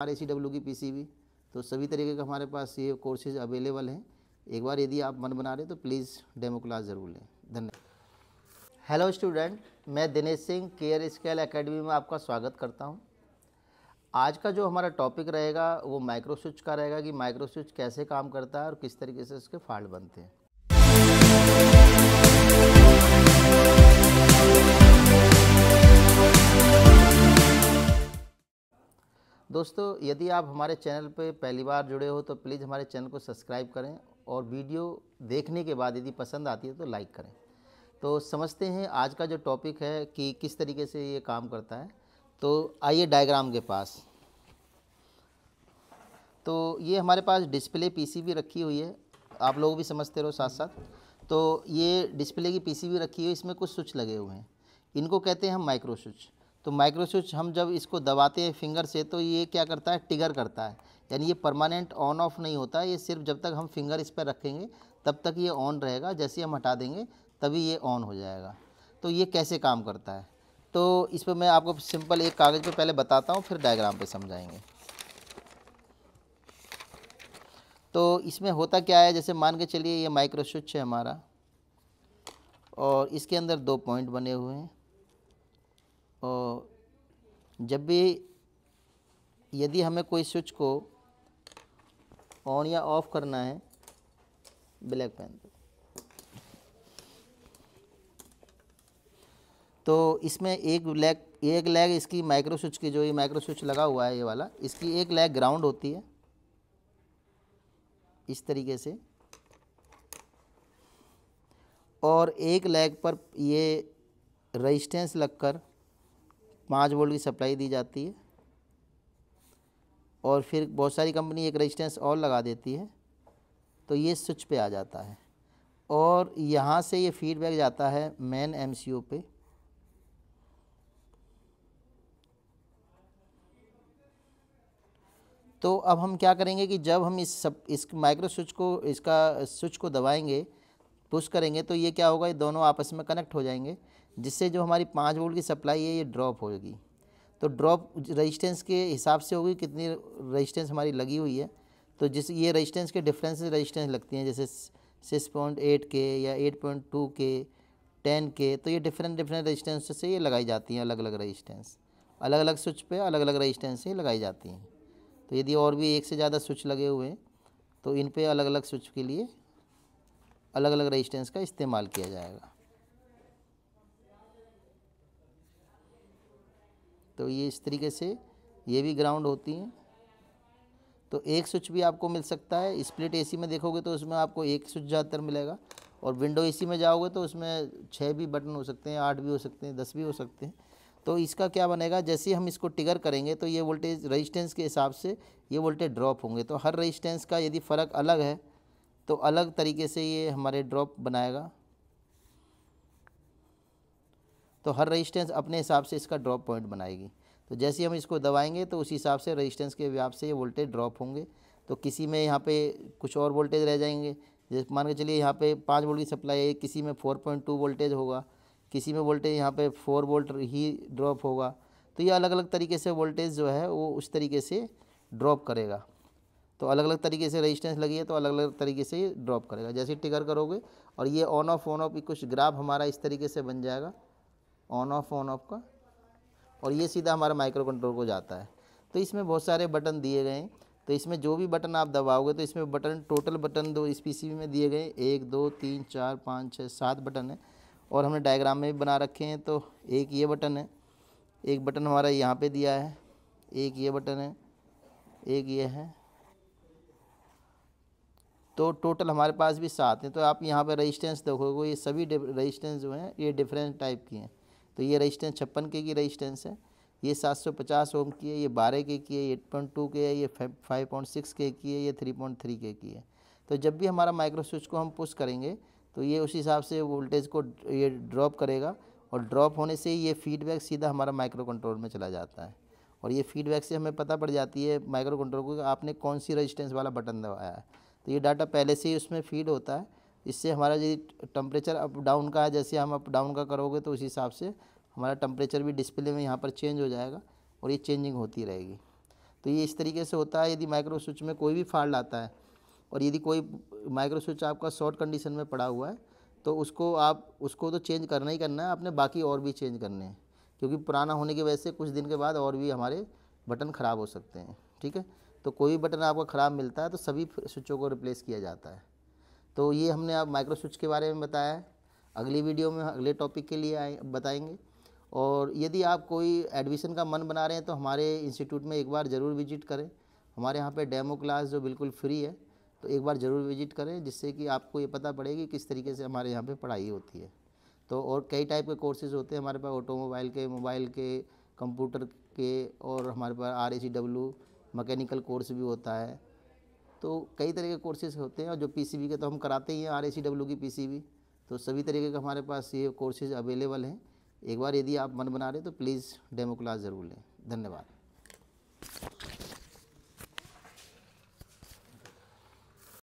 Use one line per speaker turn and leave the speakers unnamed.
RACW की PCB, तो सभी तरीके का हमारे पास ये कोर्सेज अवेलेबल हैं। एक बार यदि आप मन बना रहे तो प्लीज़ डेमो क्लास ज़रूर लें। धन्यवाद। हेलो स्टूडेंट, मैं Dinesh Singh care scale academy में आपका स्वागत करता हूं। आज का जो हमारा टॉपिक रहेगा वो माइक्रो स्विच का रहेगा कि माइक्रो स्विच कैसे काम करता है और किस तरीके से उसके फॉल्ट बनते हैं। दोस्तों, यदि आप हमारे चैनल पे पहली बार जुड़े हो तो प्लीज़ हमारे चैनल को सब्सक्राइब करें और वीडियो देखने के बाद यदि पसंद आती है तो लाइक करें। तो समझते हैं आज का जो टॉपिक है कि किस तरीके से ये काम करता है। तो आइए डायग्राम के पास। तो ये हमारे पास डिस्प्ले PCB रखी हुई है, आप लोग भी समझते रहो साथ साथ। तो ये डिस्प्ले की PCB रखी हुई है, इसमें कुछ स्विच लगे हुए हैं, इनको कहते हैं हम माइक्रो स्विच। तो माइक्रो स्विच हम जब इसको दबाते हैं फिंगर से तो ये क्या करता है, ट्रिगर करता है, यानी ये परमानेंट ऑन ऑफ नहीं होता, ये सिर्फ जब तक हम फिंगर इस पर रखेंगे तब तक ये ऑन रहेगा, जैसे हम हटा देंगे तभी ये ऑन हो जाएगा। तो ये कैसे काम करता है, तो इस पर मैं आपको सिंपल एक कागज़ पे पहले बताता हूँ, फिर डायग्राम पे समझाएंगे। तो इसमें होता क्या है, जैसे मान के चलिए ये माइक्रो स्विच है हमारा और इसके अंदर 2 पॉइंट बने हुए हैं। और जब भी यदि हमें कोई स्विच को ऑन या ऑफ करना है, ब्लैक पेन, तो इसमें एक लेग इसकी माइक्रो स्विच की, जो ये माइक्रो स्विच लगा हुआ है ये वाला, इसकी एक लेग ग्राउंड होती है इस तरीके से, और एक लेग पर ये रेजिस्टेंस लगकर 5 वोल्ट की सप्लाई दी जाती है। और फिर बहुत सारी कंपनी एक रेजिस्टेंस और लगा देती है, तो ये स्विच पे आ जाता है और यहाँ से ये फीडबैक जाता है मेन MCU पे। तो अब हम क्या करेंगे कि जब हम इस माइक्रो स्विच को, इसका स्विच को दबाएंगे, पुश करेंगे, तो ये क्या होगा, ये दोनों आपस में कनेक्ट हो जाएंगे, जिससे जो हमारी 5 वोल्ट की सप्लाई है ये ड्रॉप होगी। तो ड्रॉप रेजिस्टेंस के हिसाब से होगी, कितनी रेजिस्टेंस हमारी लगी हुई है। तो जिस ये रेजिस्टेंस के डिफरेंस रेजिस्टेंस लगती हैं, जैसे 6.8 के या 8.2 के, 10 के, तो ये डिफरेंट रेजिस्टेंस से ये लगाई जाती हैं। अलग अलग रेजिस्टेंस, अलग अलग स्विच पे अलग अलग रेजिस्टेंस से लगाई जाती हैं। तो यदि और भी एक से ज़्यादा स्विच लगे हुए हैं तो इन पे अलग अलग स्विच के लिए अलग अलग रेजिस्टेंस का इस्तेमाल किया जाएगा। तो ये इस तरीके से ये भी ग्राउंड होती हैं। तो एक स्विच भी आपको मिल सकता है, स्प्लिट AC में देखोगे तो उसमें आपको एक स्विच ज़्यादातर मिलेगा, और विंडो AC में जाओगे तो उसमें 6 भी बटन हो सकते हैं, 8 भी हो सकते हैं, 10 भी हो सकते हैं। तो इसका क्या बनेगा, जैसे हम इसको ट्रिगर करेंगे तो ये वोल्टेज रेजिस्टेंस के हिसाब से ये वोल्टेज ड्रॉप होंगे। तो हर रेजिस्टेंस का यदि फ़र्क अलग है तो अलग तरीके से ये हमारे ड्रॉप बनाएगा। तो हर रेजिस्टेंस अपने हिसाब से इसका ड्रॉप पॉइंट बनाएगी। तो जैसे हम इसको दबाएंगे तो उसी हिसाब से रेजिस्टेंस के हिसाब से ये वोल्टेज ड्रॉप होंगे। तो किसी में यहाँ पे कुछ और वोल्टेज रह जाएंगे, जैसे मान के चलिए यहाँ पे 5 वोल्ट की सप्लाई है, किसी में 4.2 वोल्टेज होगा, किसी में वोल्टेज यहाँ पे 4 वोल्ट ही ड्रॉप होगा। तो ये अलग अलग तरीके से वोल्टेज जो है वो उस तरीके से ड्रॉप करेगा। तो अलग अलग तरीके से रेजिस्टेंस लगी है तो अलग अलग तरीके से ये ड्रॉप करेगा। जैसे ट्रिगर करोगे और ये ऑन ऑफ कुछ ग्राफ हमारा इस तरीके से बन जाएगा, ऑन ऑफ का, और ये सीधा हमारा माइक्रो कंट्रोल को जाता है। तो इसमें बहुत सारे बटन दिए गए हैं, तो इसमें जो भी बटन आप दबाओगे तो इसमें बटन, टोटल बटन दो इस PCB में दिए गए, 1 2 3 4 5 6 7 बटन है, और हमने डायग्राम में भी बना रखे हैं। तो एक ये बटन है, एक बटन हमारा यहाँ पे दिया है, एक ये बटन है, एक ये है, तो टोटल हमारे पास भी 7 हैं। तो आप यहाँ पे रेजिस्टेंस देखोगे, ये सभी रेजिस्टेंस जो हैं ये डिफरेंट टाइप की हैं। तो ये रेजिस्टेंस 56 के की रेजिस्टेंस है, ये 750 ओम की है, ये 12 के की है, ये 8.2 के है, ये 5.6 के की है, ये 3.3 के की है। तो जब भी हमारा माइक्रो स्विच को हम पुश करेंगे तो ये उस हिसाब से वोल्टेज को ये ड्रॉप करेगा, और ड्रॉप होने से ये फीडबैक सीधा हमारा माइक्रो कंट्रोल में चला जाता है। और ये फीडबैक से हमें पता पड़ जाती है माइक्रो कंट्रोल को कि आपने कौन सी रेजिस्टेंस वाला बटन दबाया है। तो ये डाटा पहले से ही उसमें फीड होता है। इससे हमारा जो टेम्परेचर अप डाउन का है, जैसे हम अप डाउन का करोगे तो उस हिसाब से हमारा टेम्परेचर भी डिस्प्ले में यहाँ पर चेंज हो जाएगा और ये चेंजिंग होती रहेगी। तो ये इस तरीके से होता है। यदि माइक्रो स्विच में कोई भी फॉल्ट आता है और यदि कोई माइक्रो स्विच आपका शॉर्ट कंडीशन में पड़ा हुआ है तो उसको तो चेंज करना ही करना है, आपने बाकी और भी चेंज करने हैं, क्योंकि पुराना होने की वजह से कुछ दिन के बाद और भी हमारे बटन ख़राब हो सकते हैं। ठीक है, तो कोई भी बटन आपको ख़राब मिलता है तो सभी स्विचों को रिप्लेस किया जाता है। तो ये हमने अब माइक्रो स्विच के बारे में बताया है। अगली वीडियो में अगले टॉपिक के लिए बताएंगे। और यदि आप कोई एडमिशन का मन बना रहे हैं तो हमारे इंस्टीट्यूट में एक बार ज़रूर विजिट करें। हमारे यहाँ पे डेमो क्लास जो बिल्कुल फ्री है, तो एक बार ज़रूर विजिट करें, जिससे कि आपको ये पता पड़े कि किस तरीके से हमारे यहाँ पे पढ़ाई होती है। तो और कई टाइप के कोर्सेज़ होते हैं हमारे पास, ऑटोमोबाइल के, मोबाइल के, कंप्यूटर के, और हमारे पास RACW मैकेनिकल कोर्स भी होता है। तो कई तरह के कोर्सेज़ होते हैं, और जो PCB के तो हम कराते ही हैं, RACW की PCB, तो सभी तरीके का हमारे पास ये कोर्सेज़ अवेलेबल हैं। एक बार यदि आप मन बना रहे तो प्लीज़ डेमो क्लास ज़रूर लें। धन्यवाद।